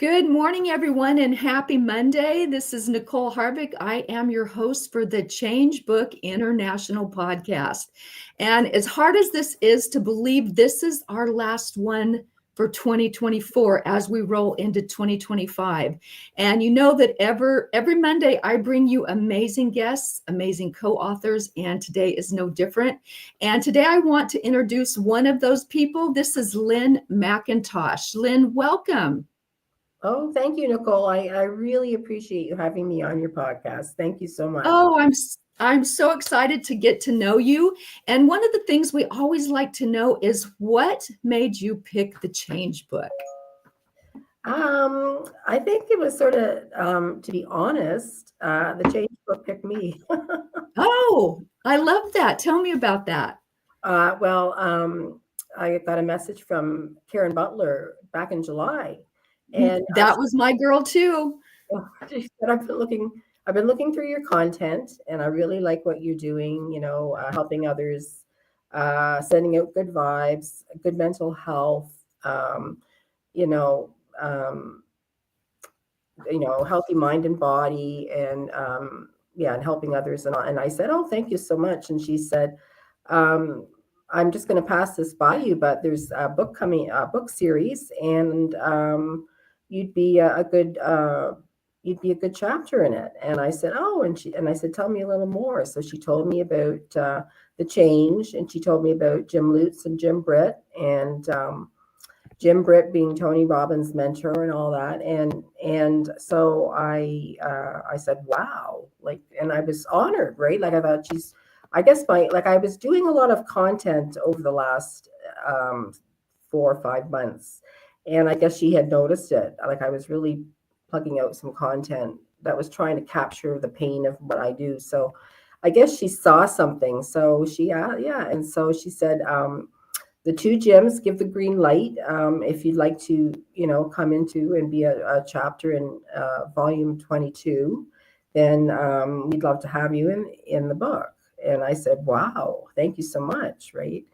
Good morning, everyone, and happy Monday. This is Nicole Harvick. I am your host for the Change Book International podcast. And as hard as this is to believe, this is our last one for 2024 as we roll into 2025. And you know that every Monday I bring you amazing guests, amazing co-authors, and today is no different. And today I want to introduce one of those people. This is Lynn McIntosh. Lynn, welcome. Oh, thank you, Nicole. I really appreciate you having me on your podcast. Thank you so much. Oh, I'm so excited to get to know you. And one of the things we always like to know is what made you pick the Change Book? I think it was sort of, to be honest, the Change Book picked me. Oh, I love that. Tell me about that. I got a message from Karen Butler back in July, and that was my girl too. She said, I've been looking through your content, and I really like what you're doing. Helping others, sending out good vibes, good mental health. You know, um, healthy mind and body, and and helping others. And I said, oh, thank you so much. And she said, I'm just going to pass this by you, but there's a book series, and you'd be a good chapter in it. And I said, oh, and I said, tell me a little more. So she told me about the change, and she told me about Jim Lutz and Jim Britt, and Jim Britt being Tony Robbins' mentor and all that. And so I said, wow, and I was honored, right? Like I thought I was doing a lot of content over the last 4 or 5 months. And I guess she had noticed it. Like I was really plugging out some content that was trying to capture the pain of what I do. So I guess she saw something. So and so she said, the 2 gyms give the green light. If you'd like to, come into and be a chapter in volume 22, then we'd love to have you in the book. And I said, wow, thank you so much, right?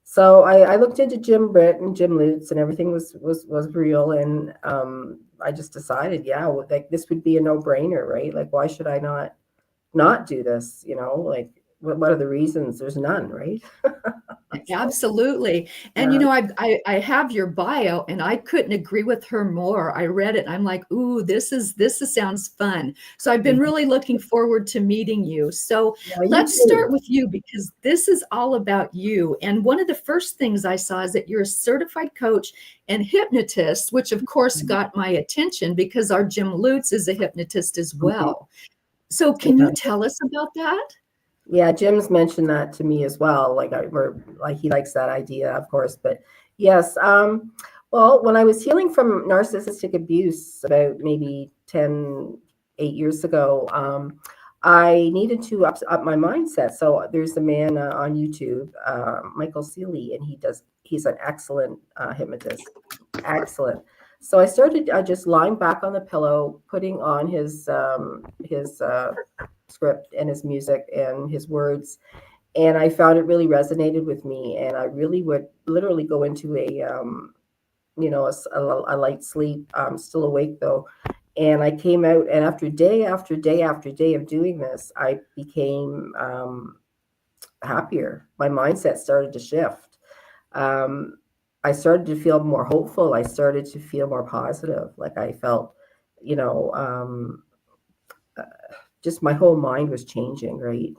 So I looked into Jim Britt and Jim Lutz, and everything was real. And I just decided, this would be a no-brainer, right? Like, why should I not do this? Like, what are the reasons? There's none, right? Absolutely. And I have your bio, and I couldn't agree with her more. I read it and I'm like, ooh, this sounds fun. So I've been really looking forward to meeting you. So let's start with you, because this is all about you. And one of the first things I saw is that you're a certified coach and hypnotist, which of course got my attention because our Jim Lutz is a hypnotist as well. So can you tell us about that? Yeah, Jim's mentioned that to me as well. He likes that idea, of course. But yes, well, when I was healing from narcissistic abuse about maybe 8 years ago, I needed to up my mindset. So there's a man on YouTube, Michael Seeley, and he's an excellent hypnotist, excellent. So I started just lying back on the pillow, putting on his script and his music and his words, and I found it really resonated with me. And I really would literally go into a light sleep, still awake though. And I came out, and after day after day after day of doing this, I became happier. My mindset started to shift. I started to feel more hopeful. I started to feel more positive. Like I felt, just my whole mind was changing, right?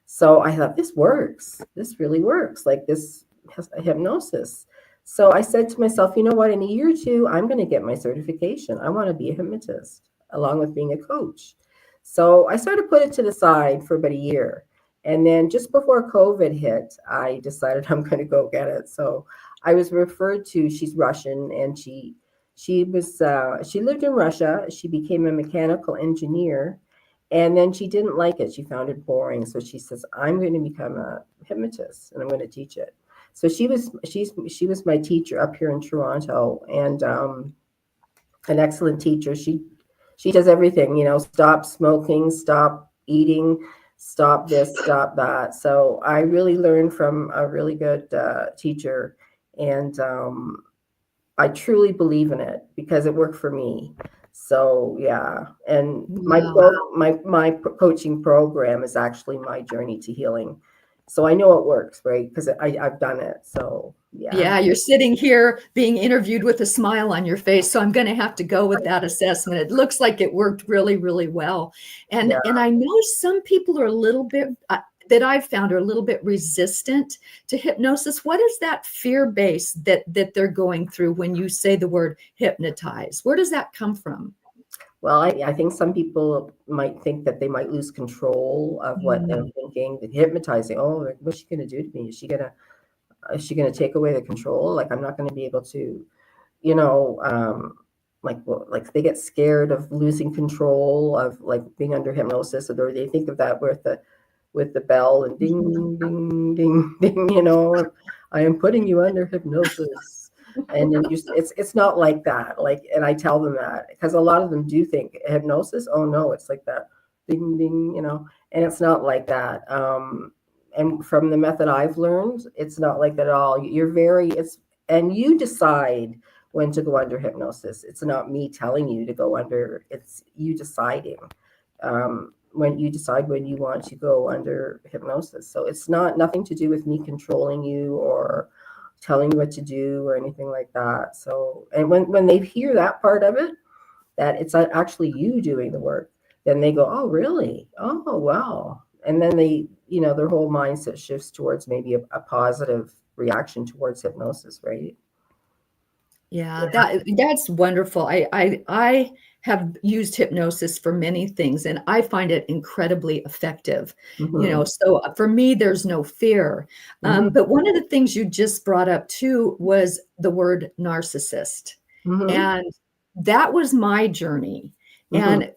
So I thought, this works. This really works. Like this has a hypnosis. So I said to myself, you know what? In a year or two, I'm going to get my certification. I want to be a hypnotist along with being a coach. So I sort of put it to the side for about a year. And then just before COVID hit, I decided I'm going to go get it. So I was referred to, she's Russian, and she lived in Russia. She became a mechanical engineer. And then she didn't like it. She found it boring. So she says, I'm going to become a hypnotist, and I'm going to teach it. So she was my teacher up here in Toronto, and an excellent teacher. She does everything, stop smoking, stop eating, stop this, stop that. So I really learned from a really good teacher. And I truly believe in it because it worked for me. So yeah, and Wow. my coaching program is actually my journey to healing. So I know it works, right? Because I've done it. So yeah. Yeah, you're sitting here being interviewed with a smile on your face. So I'm going to have to go with that assessment. It looks like it worked really, really well. And Yeah. I know some people are a little bit that I've found are a little bit resistant to hypnosis. What is that fear base that they're going through when you say the word hypnotize? Where does that come from? Well, I think some people might think that they might lose control of what they're Mm. thinking. The hypnotizing. Oh, like, what's she going to do to me? Is she gonna take away the control? Like I'm not going to be able to, you know, like they get scared of losing control of like being under hypnosis, or they think of that with the bell and ding ding ding ding. I am putting you under hypnosis, and then it's not like that. Like, and I tell them that because a lot of them do think hypnosis. Oh no, it's like that ding ding, and it's not like that. And from the method I've learned, it's not like that at all. And you decide when to go under hypnosis. It's not me telling you to go under, it's you deciding. When you decide when you want to go under hypnosis. So it's nothing to do with me controlling you or telling you what to do or anything like that. So, and when they hear that part of it, that it's actually you doing the work, then they go, oh, really? Oh, wow. And then their whole mindset shifts towards maybe a positive reaction towards hypnosis, right? Yeah, that's wonderful. I have used hypnosis for many things, and I find it incredibly effective. Mm-hmm. So for me, there's no fear. Mm-hmm. But one of the things you just brought up too was the word narcissist, Mm-hmm. and that was my journey. Mm-hmm. And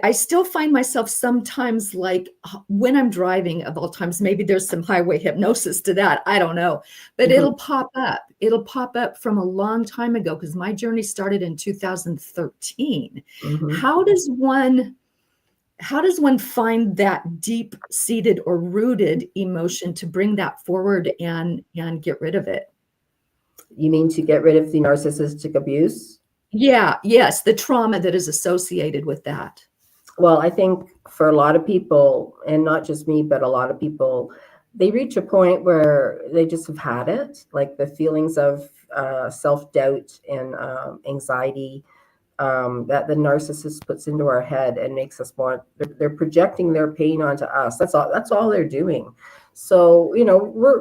I still find myself sometimes like when I'm driving of all times, maybe there's some highway hypnosis to that. I don't know, but Mm-hmm. it'll pop up. It'll pop up from a long time ago because my journey started in 2013. Mm-hmm. How does one find that deep seated or rooted emotion to bring that forward and get rid of it? You mean to get rid of the narcissistic abuse? Yeah, yes, the trauma that is associated with that. Well, I think for a lot of people, and not just me, but a lot of people, they reach a point where they just have had it, like the feelings of self-doubt and anxiety that the narcissist puts into our head and makes us want. They're projecting their pain onto us. That's all. That's all they're doing. So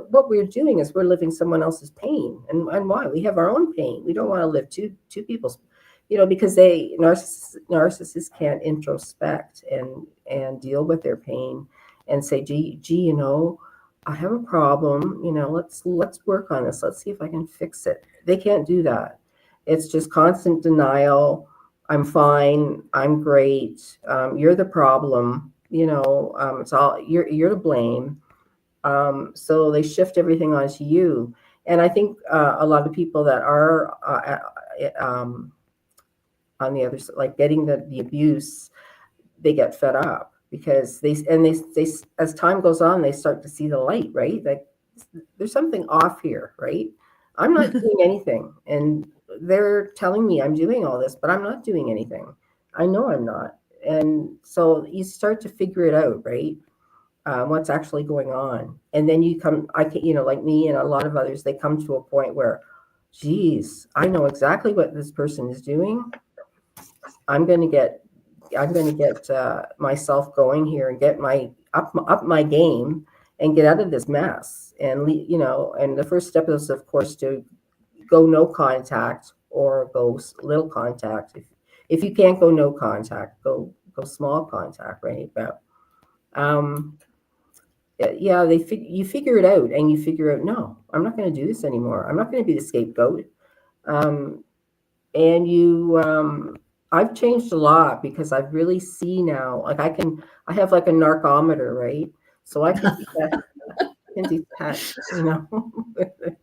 what we're doing is we're living someone else's pain, and why? We have our own pain. We don't want to live two people's. Because narcissists can't introspect and deal with their pain and say, gee, I have a problem. Let's work on this. Let's see if I can fix it. They can't do that. It's just constant denial. I'm fine. I'm great. You're the problem. It's all you're to blame. So they shift everything onto you. And I think a lot of people that are on the other side, like getting the abuse, they get fed up because they as time goes on, they start to see the light, right? Like there's something off here, right? I'm not doing anything, and they're telling me I'm doing all this, but I'm not doing anything. I know I'm not, and so you start to figure it out, right? What's actually going on, and then I can, like me and a lot of others, they come to a point where, geez, I know exactly what this person is doing. I'm going to get myself going here and get my up my game and get out of this mess. And and the first step is, of course, to go no contact or go little contact. If you can't go no contact, go small contact, right? But yeah, you figure it out, and you figure out, no, I'm not going to do this anymore. I'm not going to be the scapegoat. Um, and I've changed a lot because I really see now, like I have like a narcometer, right? So I can detect,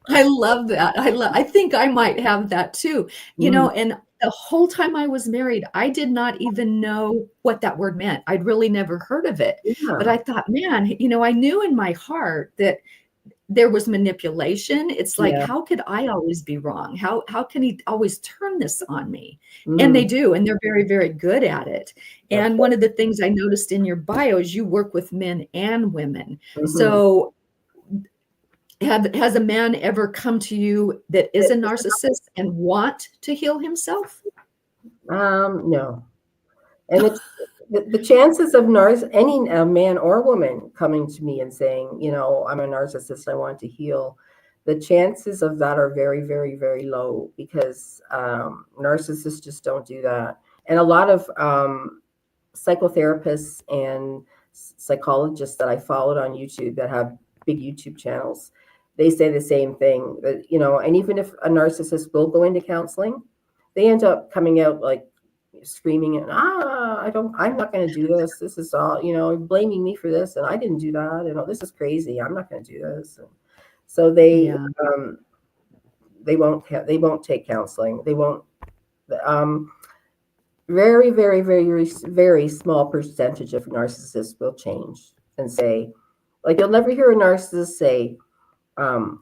I love that. I think I might have that too. Mm, And the whole time I was married, I did not even know what that word meant. I'd really never heard of it. But yeah. I thought, man, I knew in my heart that there was manipulation. It's like, Yeah. how could I always be wrong? How can he always turn this on me? And they Mm, do, and they're very, very good at it. that's And one of the things I noticed in your bio is you work with men and women. mm-hmm. So has a man ever come to you that is a narcissist and want to heal himself? No. And it's the chances of any man or woman coming to me and saying, I'm a narcissist, I want to heal. The chances of that are very, very, very low because narcissists just don't do that. And a lot of psychotherapists and psychologists that I followed on YouTube that have big YouTube channels, they say the same thing. That, and even if a narcissist will go into counseling, they end up coming out like screaming and I'm not going to do this. This is all, blaming me for this, and I didn't do that. This is crazy. I'm not going to do this. And so Yeah. they won't take counseling. They won't. Um, Very, very, very, very small percentage of narcissists will change and say, like, you'll never hear a narcissist say,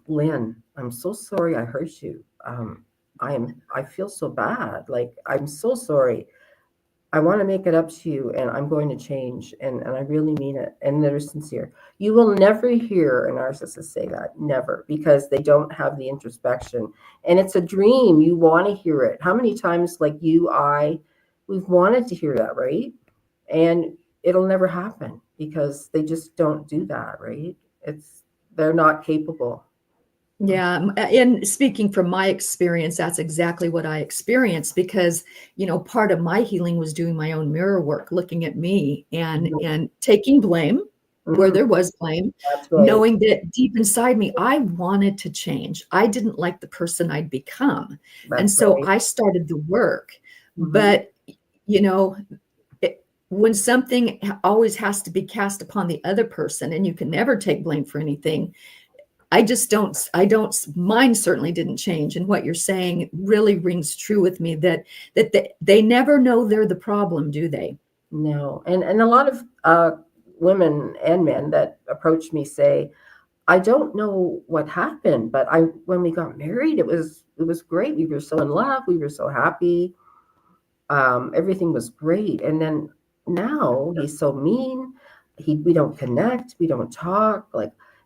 Lynn, I'm so sorry I hurt you. I feel so bad. Like, I'm so sorry. I want to make it up to you, and I'm going to change, and I really mean it, and they're sincere. You will never hear a narcissist say that, never, because they don't have the introspection. And it's a dream. You want to hear it. How many times, like we've wanted to hear that, right? And it'll never happen because they just don't do that, right? They're not capable. Yeah, and speaking from my experience, that's exactly what I experienced because, part of my healing was doing my own mirror work, looking at me and taking blame where Mhm. there was blame, That's right. knowing that deep inside me, I wanted to change. I didn't like the person I'd become. And That's so right. I started the work. Mhm. But, when something always has to be cast upon the other person and you can never take blame for anything, mine certainly didn't change. And what you're saying really rings true with me that they never know they're the problem, do they? No. And a lot of women and men that approach me say, I don't know what happened, but when we got married, it was great. We were so in love. We were so happy. Everything was great. And then now he's so mean. We don't connect. We don't talk.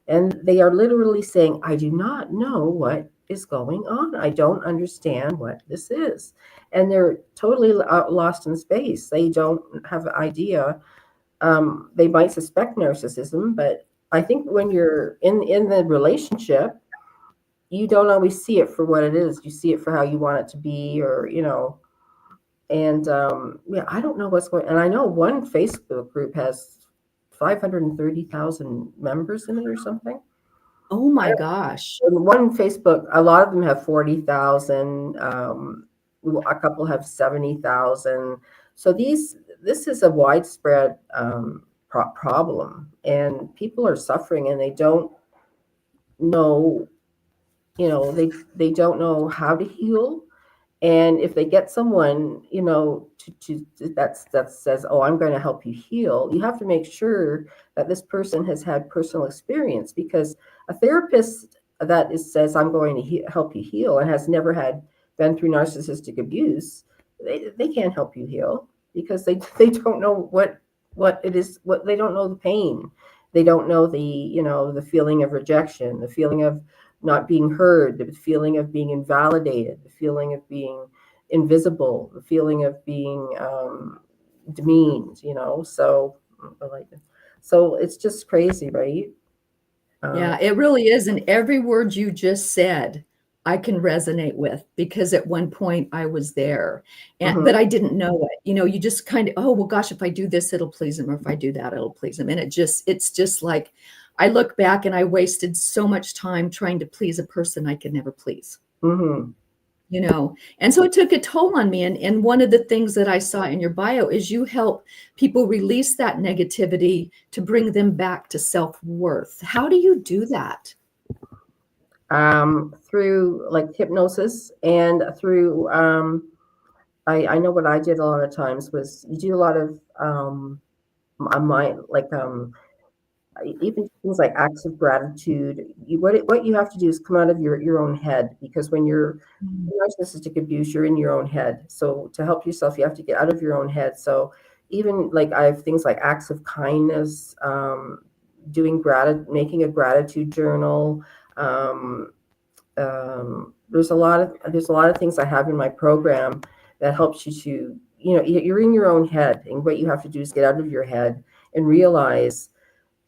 And they are literally saying, I do not know what is going on. I don't understand what this is. And they're totally lost in space. They don't have an idea. They might suspect narcissism, but I think when you're in the relationship, you don't always see it for what it is. You see it for how you want it to be, or. And yeah, I don't know what's going. And I know one Facebook group has 530,000 members in it or something. Oh my gosh. And one Facebook, a lot of them have 40,000. A couple have 70,000. So this is a widespread problem, and people are suffering, and they don't know. They don't know how to heal. And if they get someone, that says, "Oh, I'm going to help you heal," you have to make sure that this person has had personal experience, because a therapist says, "I'm going to help you heal," and has never been through narcissistic abuse, they can't help you heal because they don't know what it is. What they don't know the pain. They don't know the feeling of rejection, the feeling of not being heard, the feeling of being invalidated, the feeling of being invisible, the feeling of being demeaned, so it's just crazy, right? Yeah, it really is. And every word you just said, I can resonate with because at one point I was there, but Mhm. I didn't know it. You just kind of, oh, well, gosh, if I do this, it'll please him. Or if I do that, it'll please him. And it's just like, I look back and I wasted so much time trying to please a person I could never please. Mhm. And so it took a toll on me. And one of the things that I saw in your bio is you help people release that negativity to bring them back to self-worth. How do you do that? Through like hypnosis and through I know what I did a lot of times was you do a lot of mind, like even things like acts of gratitude. What you have to do is come out of your own head, because when you're Mm. in narcissistic abuse, you're in your own head. So to help yourself, you have to get out of your own head. So even like I have things like acts of kindness, making a gratitude journal. Um, there's a lot of things I have in my program that helps you to, you're in your own head, and what you have to do is get out of your head and realize,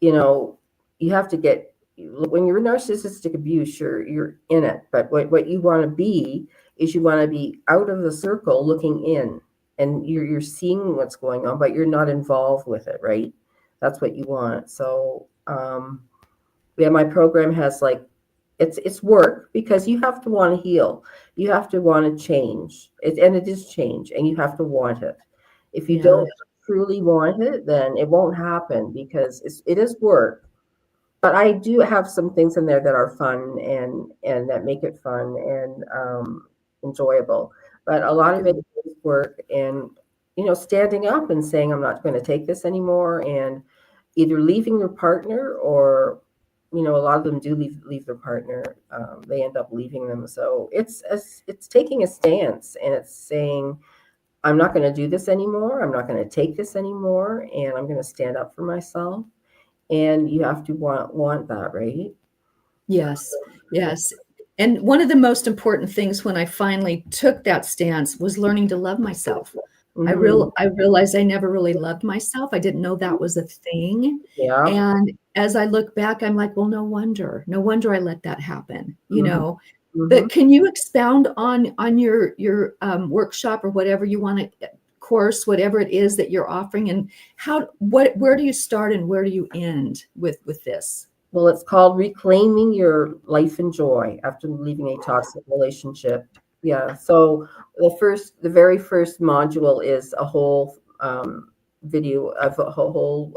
you know, you have to get, when you're in narcissistic abuse, you're in it, but what you want to be is you want to be out of the circle looking in, and you're seeing what's going on, but you're not involved with it, right? That's what you want. So yeah, my program has like, it's work, because you have to want to heal, you have to want to change it, and it is change, and you have to want it. If you Yeah. don't truly want it, then it won't happen, because it is work. But I do have some things in there that are fun, and that make it fun and enjoyable. But a lot of it Good. is work, and standing up and saying I'm not going to take this anymore, and either leaving your partner, or a lot of them do leave their partner. They end up leaving them. So it's taking a stance, and it's saying I'm not going to do this anymore. I'm not going to take this anymore, and I'm going to stand up for myself. And you have to want that, right? Yes. Yes. And one of the most important things when I finally took that stance was learning to love myself. Mm-hmm. I realized I never really loved myself. I didn't know that was a thing. Yeah. And as I look back, I'm like, well, no wonder I let that happen, Mm-hmm. Mm-hmm. But can you expound on your workshop, or whatever you want to course, whatever it is that you're offering, and where do you start and where do you end with this? Well, it's called Reclaiming Your Life and Joy After Leaving a Toxic Relationship. Yeah. So the very first module is a whole video of a whole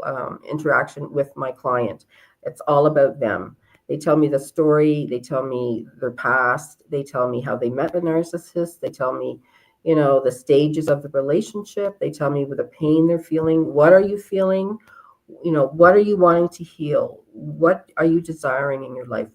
interaction with my client. It's all about them. They tell me the story. They tell me their past. They tell me how they met the narcissist. They tell me, the stages of the relationship. They tell me the pain they're feeling. What are you feeling? What are you wanting to heal? What are you desiring in your life?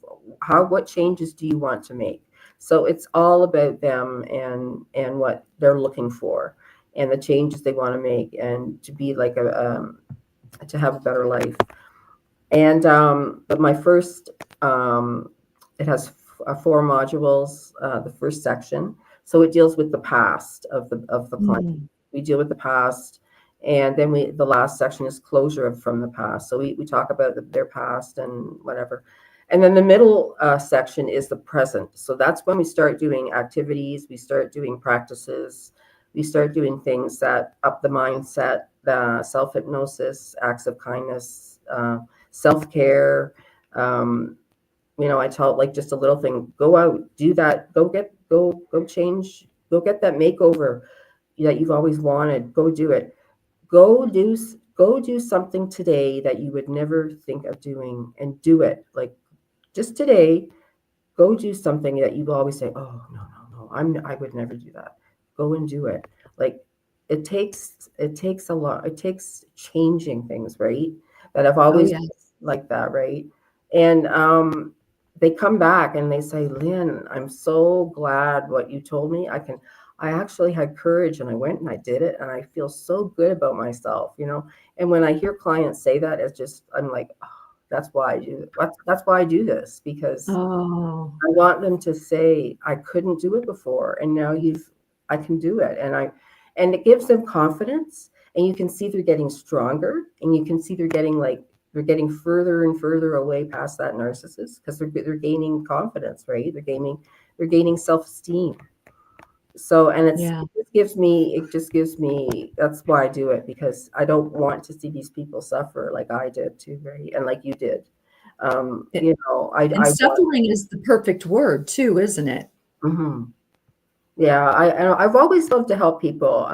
What changes do you want to make? So it's all about them, and what they're looking for, and the changes they want to make, and to be like to have a better life. And but my first it has four modules. The first section, so it deals with the past of the client. Mm. We deal with the past, and then the last section is closure from the past. So we talk about their past and whatever. And then the middle section is the present. So that's when we start doing activities, we start doing practices, we start doing things that up the mindset, self-hypnosis, acts of kindness, self-care. Um, I tell it like just a little thing, go out, do that, go change, go get that makeover that you've always wanted, go do it. Go do something today that you would never think of doing, and do it. Like just today, go do something that you always say, oh no, no, no, I would never do that. Go and do it. Like it takes a lot. It takes changing things, right? That I've Oh, always yes. like that, right? And they come back and they say, Lynn, I'm so glad what you told me. I actually had courage, and I went and I did it, and I feel so good about myself. And when I hear clients say that, it's just, I'm like, oh, that's why I do it. That's why I do this, because Oh, I want them to say, I couldn't do it before, and now I can do it. And it gives them confidence, and you can see they're getting stronger, and you can see they're getting further and further away past that narcissist, because they're gaining confidence, right? They're gaining self-esteem. So, and yeah. it just gives me, that's why I do it, because I don't want to see these people suffer like I did too, right? And like you did. It, and I want. suffering is the perfect word too, isn't it? Mhm. Yeah, I've always loved to help people,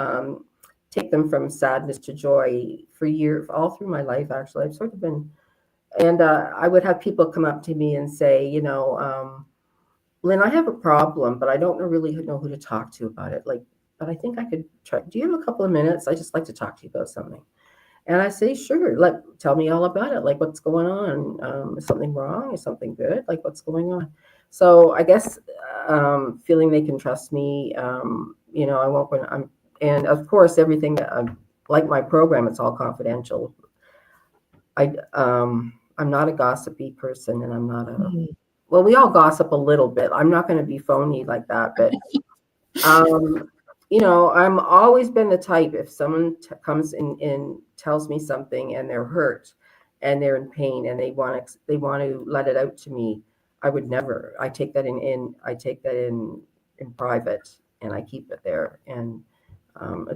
take them from sadness to joy for years, all through my life. Actually, I've sort of been, and I would have people come up to me and say, Lynn, I have a problem, but I don't really know who to talk to about it. Like, but I think I could try. Do you have a couple of minutes? I just like to talk to you about something. And I say, sure, tell me all about it. Like, what's going on? Is something wrong? Is something good? Like, what's going on? So I guess feeling they can trust me, I won't, and of course, everything, like my program, it's all confidential. I'm not a gossipy person, and I'm not well, we all gossip a little bit. I'm not going to be phony like that, but I'm always been the type, if someone comes in and tells me something and they're hurt and they're in pain and they want to let it out to me, I take that in private, and I keep it there. And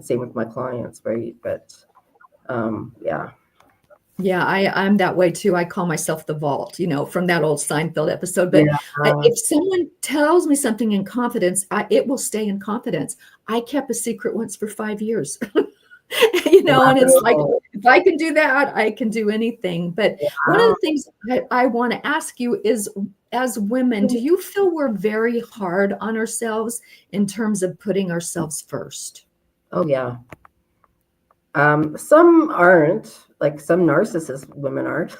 same with my clients, right? But yeah. Yeah, I'm that way too. I call myself the vault, from that old Seinfeld episode. But if someone tells me something in confidence, it will stay in confidence. I kept a secret once for 5 years, and it's like, if I can do that, I can do anything. But one of the things I want to ask you is, as women, do you feel we're very hard on ourselves in terms of putting ourselves first? Oh, yeah. Some aren't, like some narcissist women aren't.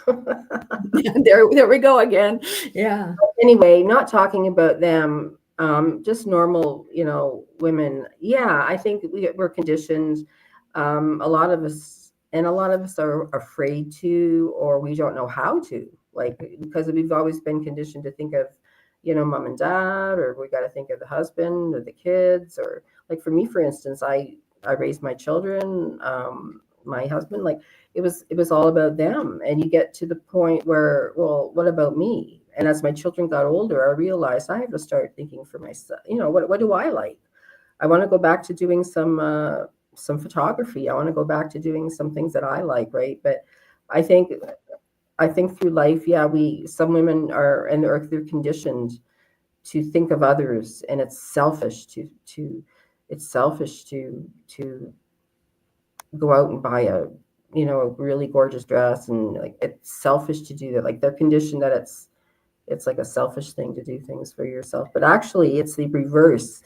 There we go again. Yeah. Anyway, not talking about them, just normal, women. Yeah, I think we're conditioned. A lot of us are afraid to, or we don't know how to, like, because we've always been conditioned to think of, mom and dad, or we got to think of the husband or the kids, or like for me, for instance, I raised my children, my husband, like it was all about them. And you get to the point where, well, what about me? And as my children got older, I realized I have to start thinking for myself. What do I like? I want to go back to doing some photography. I want to go back to doing some things that I like, right? But I think through life, some women are, and they're conditioned to think of others, and it's selfish to go out and buy a really gorgeous dress, and like it's selfish to do that. Like they're conditioned that it's like a selfish thing to do things for yourself, but actually it's the reverse.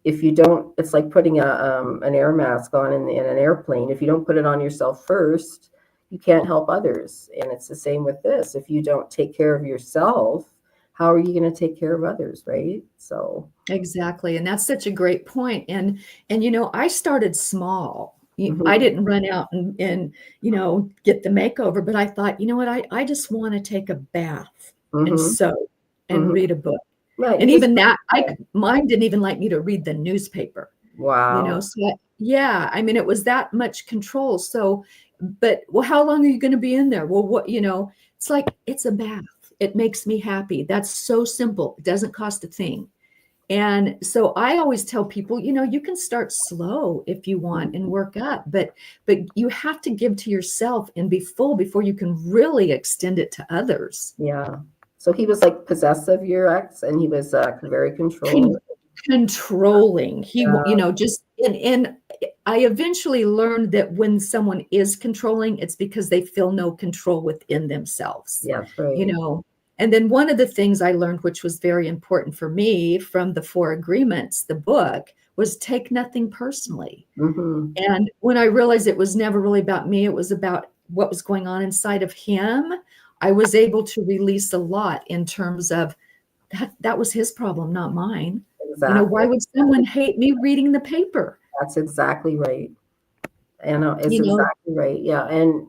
If you don't, it's like putting an air mask on in an airplane. If you don't put it on yourself first, you can't help others. And it's the same with this. If you don't take care of yourself, how are you going to take care of others, right? So exactly. And that's such a great point. And I started small. I didn't run out and get the makeover, but I thought, you know what, I just want to take a bath and sew and read a book. Right. And even that, mine didn't even like me to read the newspaper. Wow. So it was that much control. So, but how long are you going to be in there? Well, it's like, it's a bath. It makes me happy. That's so simple. It doesn't cost a thing. And so I always tell people, you can start slow if you want and work up, but you have to give to yourself and be full before you can really extend it to others. Yeah. So he was like possessive, your ex, and he was very controlling. Controlling. He, and I eventually learned that when someone is controlling, it's because they feel no control within themselves. Yeah, right. And then one of the things I learned, which was very important for me from the 4 Agreements, the book, was take nothing personally. And when I realized it was never really about me, it was about what was going on inside of him, I was able to release a lot in terms of that was his problem, not mine. Exactly. Why would someone hate me reading the paper? That's exactly right. It's exactly right. Yeah. And,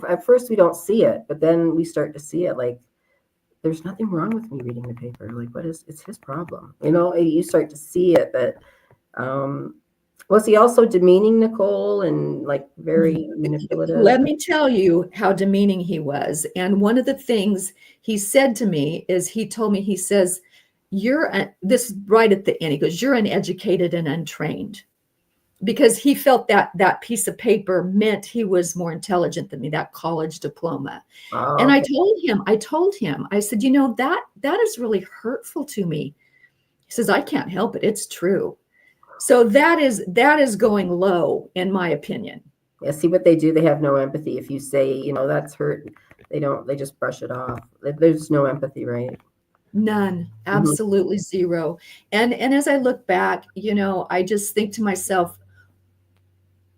at first we don't see it, but then we start to see it, like, there's nothing wrong with me reading the paper. Like, it's his problem. You start to see it. But was he also demeaning, Nicole, and like very manipulative? Let me tell you how demeaning he was. And one of the things he said to me is, he told me, he says, this right at the end, he goes, "You're uneducated and untrained." Because he felt that piece of paper meant he was more intelligent than me, that college diploma. Oh, and okay. I told him, I said, that is really hurtful to me. He says, "I can't help it. It's true." So that is going low, in my opinion. Yeah, see what they do. They have no empathy. If you say, that's hurt, they just brush it off. There's no empathy, right? None, absolutely zero. And as I look back, I just think to myself,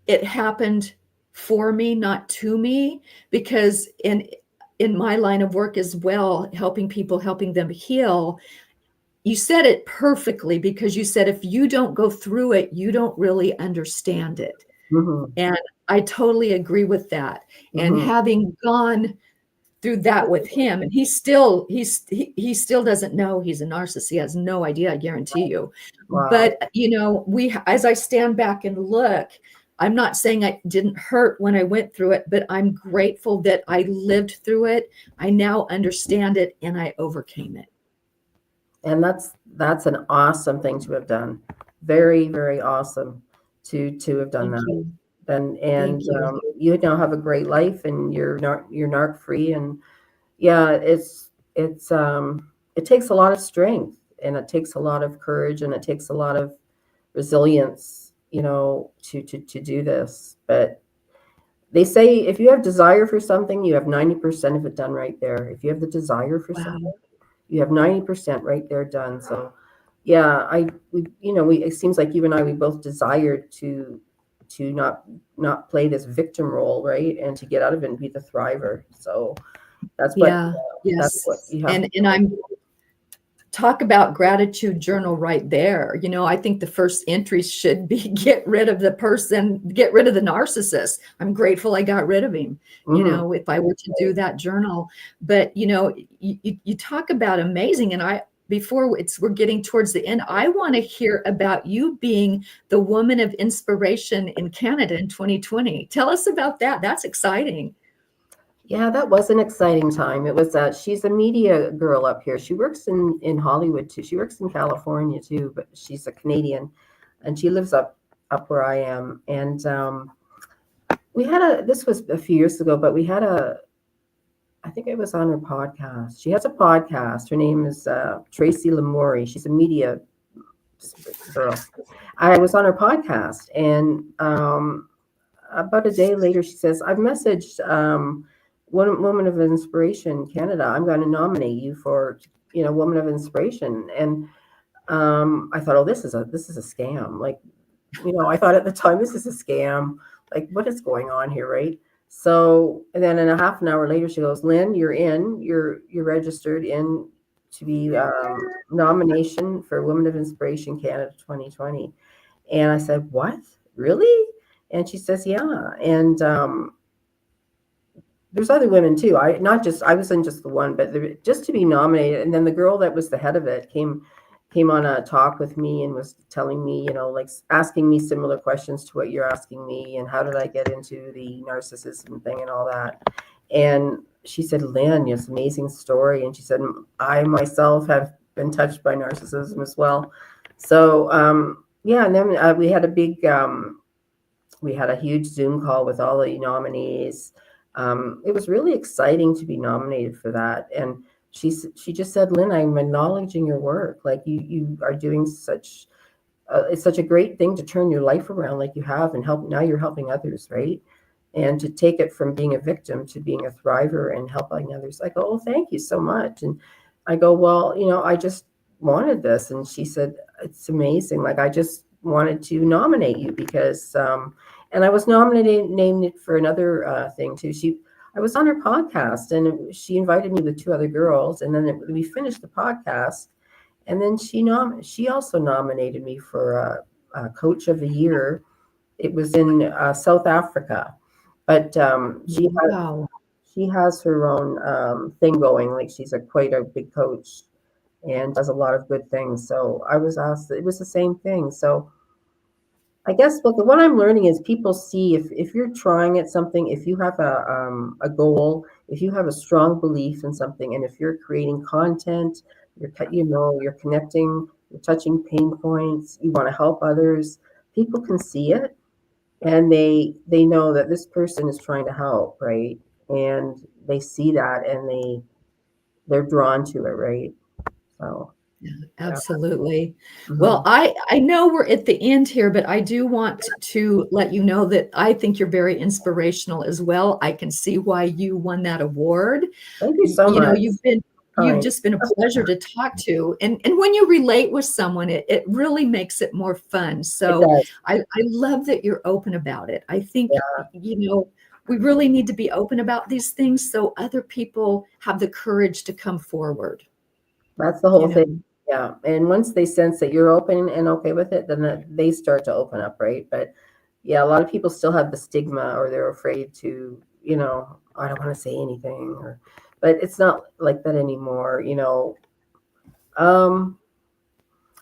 it happened for me, not to me, because in my line of work as well, helping people, helping them heal, you said it perfectly, because you said, if you don't go through it, you don't really understand it. Mm-hmm. And I totally agree with that. And Mm-hmm. having gone through that with him, and he still doesn't know he's a narcissist. He has no idea, I guarantee you. Wow. But as I stand back and look, I'm not saying I didn't hurt when I went through it, but I'm grateful that I lived through it. I now understand it, and I overcame it. And that's an awesome thing to have done. Very, very awesome to have done Thank that. you. And Thank you. you now have a great life, and you're narc free. And yeah, it takes a lot of strength, and it takes a lot of courage, and it takes a lot of resilience, to do this. But they say if you have desire for something, you have 90% of it done right there. If you have the desire for something, Wow. you have 90% right there done. So yeah, it seems like you and I, we both desired to not play this victim role, right? And to get out of it and be the thriver. So that's what Yeah. that's what Yes. you have. And I'm talk about gratitude journal right there. I think the first entry should be get rid of the narcissist. I'm grateful I got rid of him, Mhm. if I were to do that journal. But, you talk about amazing. And we're getting towards the end, I want to hear about you being the woman of inspiration in Canada in 2020. Tell us about that. That's exciting. Yeah, that was an exciting time. It was she's a media girl up here. She works in Hollywood too. She works in California too, but she's a Canadian, and she lives up where I am. And this was a few years ago, but I think it was on her podcast. She has a podcast. Her name is Tracy Lamourie. She's a media girl. I was on her podcast, and about a day later, she says, "I've messaged one Woman of Inspiration Canada. I'm going to nominate you for Woman of Inspiration." And I thought, "Oh, this is a scam." Like, I thought at the time, this is a scam. Like, what is going on here, right? So, and then in a half an hour later, she goes, "Lynn, you're registered in to be nomination for Women of Inspiration Canada 2020." And I said, "What? Really?" And she says, "Yeah." And there's other women too. I wasn't just the one, but just to be nominated. And then the girl that was the head of it came on a talk with me and was telling me, like asking me similar questions to what you're asking me, and how did I get into the narcissism thing and all that. And she said, "Lynn, it's an amazing story." And she said, "I myself have been touched by narcissism as well." So yeah, and then we had a huge Zoom call with all the nominees. It was really exciting to be nominated for that. And she just said, "Lynn, I'm acknowledging your work. Like you are doing it's such a great thing to turn your life around like you have, and now you're helping others, right? And to take it from being a victim to being a thriver and helping others." I go, "Oh, thank you so much." And I go, "Well, I just wanted this." And she said, "It's amazing. Like, I just wanted to nominate you because," and I was named for another thing too. I was on her podcast, and she invited me with two other girls, and then we finished the podcast, and then she also nominated me for a Coach of the Year. It was in South Africa, but Wow. she has her own thing going. Like, she's quite a big coach and does a lot of good things. So I was asked. It was the same thing. So I guess what I'm learning is people see if you're trying at something, if you have a goal, if you have a strong belief in something, and if you're creating content, you're connecting, you're touching pain points, you want to help others, people can see it, and they know that this person is trying to help, right? And they see that, and they're drawn to it, right? So yeah. Absolutely. Well, Mhm. I know we're at the end here, but I do want to let you know that I think you're very inspirational as well. I can see why you won that award. Thank you so much. You've been You've kind. just been a pleasure to talk to. And when you relate with someone, it really makes it more fun. It So does. I love that you're open about it. I think, Yeah, we really need to be open about these things so other people have the courage to come forward. that's the whole thing. Yeah. And once they sense that you're open and okay with it, then they start to open up, right? But yeah, a lot of people still have the stigma, or they're afraid to, I don't want to say anything, but it's not like that anymore. Um,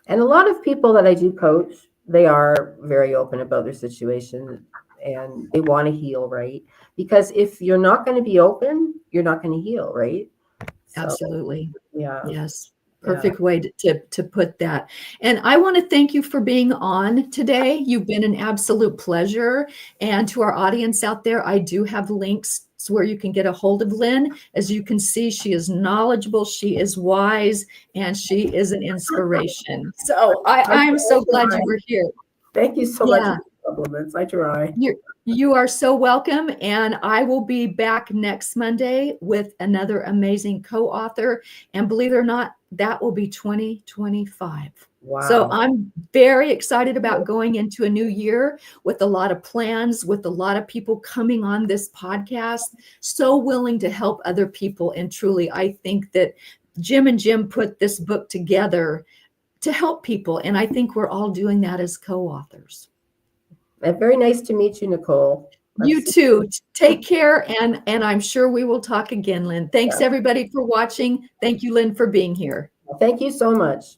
and a lot of people that I do coach, they are very open about their situation, and they want to heal, right? Because if you're not going to be open, you're not going to heal, right? So, Absolutely. yeah, Yes. yeah. Perfect way to put that. And I want to thank you for being on today. You've been an absolute pleasure. And to our audience out there, I do have links where you can get a hold of Lynn. As you can see, she is knowledgeable, she is wise, and she is an inspiration. So I'm so glad you were here. Thank you so much Yeah. for the compliments. I try. You are so welcome. And I will be back next Monday with another amazing co-author. And believe it or not, that will be 2025. Wow. So I'm very excited about going into a new year with a lot of plans, with a lot of people coming on this podcast, so willing to help other people. And truly, I think that Jim and Jim put this book together to help people. And I think we're all doing that as co-authors. Very nice to meet you, Nicole. You too. Take care, and I'm sure we will talk again, Lynn. Thanks everybody for watching. Thank you, Lynn, for being here. Thank you so much.